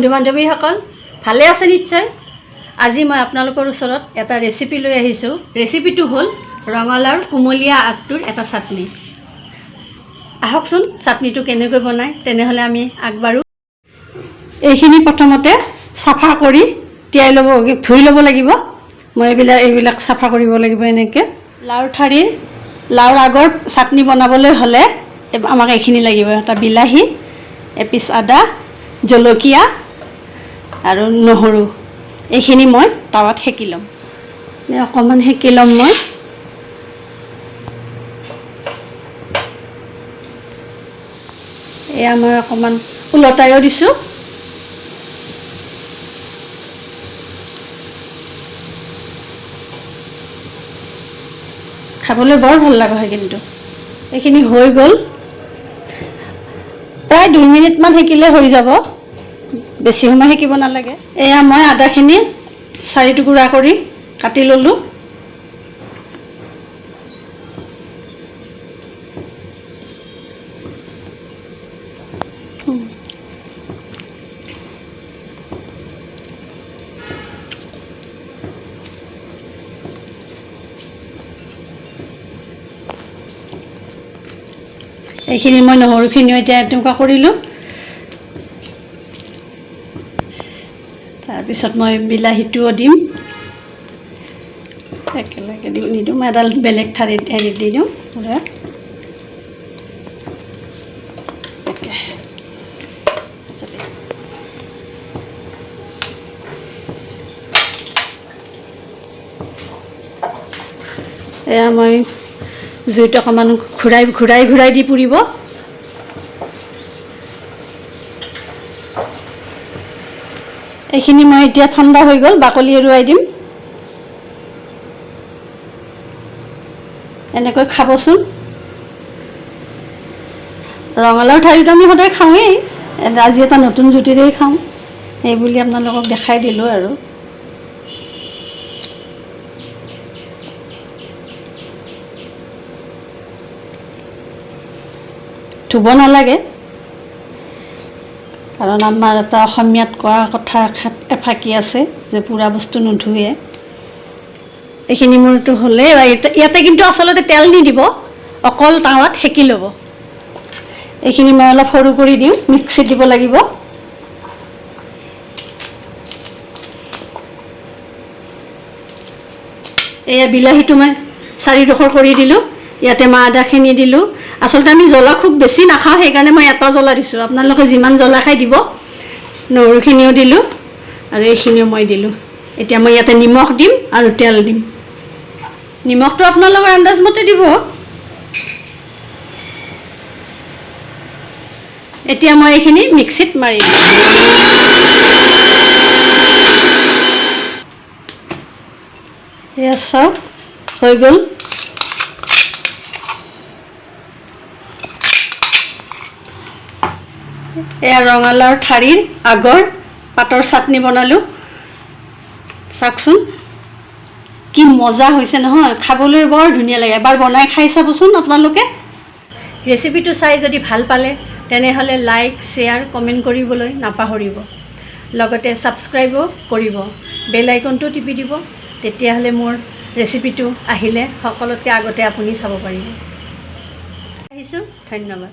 বন্ধু বান্ধৱীসকল ভালে আছে নিশ্চয়। আজি মই আপোনালোকৰ ওচৰত এটা ৰেচিপি লৈ আহিছোঁ। ৰেচিপিটো হ'ল ৰঙালাওৰ কুমলীয়া আগটোৰ এটা চাটনি। আহকচোন চাটনিটো কেনেকৈ বনায় তেনেহ'লে আমি আগবাঢ়ো। এইখিনি প্ৰথমতে চাফা কৰি তিয়াই ল'ব, ধুই ল'ব লাগিব। মই এইবিলাক চাফা কৰিব লাগিব এনেকৈ। লাওৰ আগৰ চাটনি বনাবলৈ হ'লে আমাক এইখিনি লাগিব: এটা বিলাহী, এপিচ আদা, জলকীয়া আৰু নহৰু। এইখিনি মই টাৱাত সেকি ল'ম। অকণমান সেকি ল'ম মই। এয়া মই অকণমান ওলটাইও দিছোঁ। খাবলৈ বৰ ভাল লগা হয় কিন্তু। এইখিনি হৈ গ'ল, প্ৰায় 2 মিনিটমান সেকিলে হৈ যাব, বেছি সময় সেকিব নালাগে। এয়া মই আদাখিনি 4 টুকুৰা কৰি কাটি ল'লোঁ। এইখিনি মই নহৰুখিনিও এতিয়া এনেকুৱা কৰিলোঁ। তাৰপিছত মই বিলাহীটোও দিম, একেলগে নিদিওঁ, মই এডাল বেলেগ হেৰিত দি দিওঁ। এয়া মই জুইত অকণমান ঘূৰাই দি পুৰিব। এইখিনি মই এতিয়া ঠাণ্ডা হৈ গ'ল, বাকলি এৰুৱাই দিম। এনেকৈ খাবচোন। ৰঙালাওৰ ঠাৰিটো আমি সদায় খাওঁৱেই, আজি এটা নতুন জুতিৰেই খাওঁ, সেইবুলি আপোনালোকক দেখাই দিলোঁ আৰু। ধুব নালাগে, কাৰণ আমাৰ এটা অসমীয়াত কোৱা কথা এফাকি আছে যে পুৰা বস্তু নুধুৱে। এইখিনি মোৰতো হ'লেই। ইয়াতে কিন্তু আচলতে তেল নিদিব, অকল টাৱাত সেকি ল'ব। এইখিনি মই অলপ সৰু কৰি দিওঁ, মিক্সিত দিব লাগিব। এয়া বিলাহীটো মই 4 টুকুৰা কৰি দিলোঁ। ইয়াতে মই আদাখিনি দিলোঁ। আচলতে আমি জ্বলা খুব বেছি নাখাওঁ, সেইকাৰণে মই এটা জ্বলা দিছোঁ। আপোনালোকে যিমান জ্বলা খাই দিব। নহৰুখিনিও দিলোঁ আৰু এইখিনিও মই দিলোঁ। এতিয়া মই ইয়াতে নিমখ দিম আৰু তেল দিম। নিমখটো আপোনালোকৰ আন্দাজমতে দিব। এতিয়া মই এইখিনি মিক্সিত মাৰি দিম। এয়া চাওক, হৈ গ'ল। এয়া ৰঙালাওৰ ঠাৰিৰ আগৰ পাতৰ চাটনি বনালোঁ। চাওকচোন কি মজা হৈছে নহয়, খাবলৈ বৰ ধুনীয়া লাগে। এবাৰ বনাই খাই চাবচোন আপোনালোকে। ৰেচিপিটো চাই যদি ভাল পালে তেনেহ'লে লাইক, শ্বেয়াৰ, কমেণ্ট কৰিবলৈ নাপাহৰিব। লগতে ছাবস্ক্ৰাইবো কৰিব, বেল আইকনটো টিপি দিব। তেতিয়াহ'লে মোৰ ৰেচিপিটো আহিলে সকলোতকৈ আগতে আপুনি চাব পাৰিব। আহিছোঁ, ধন্যবাদ।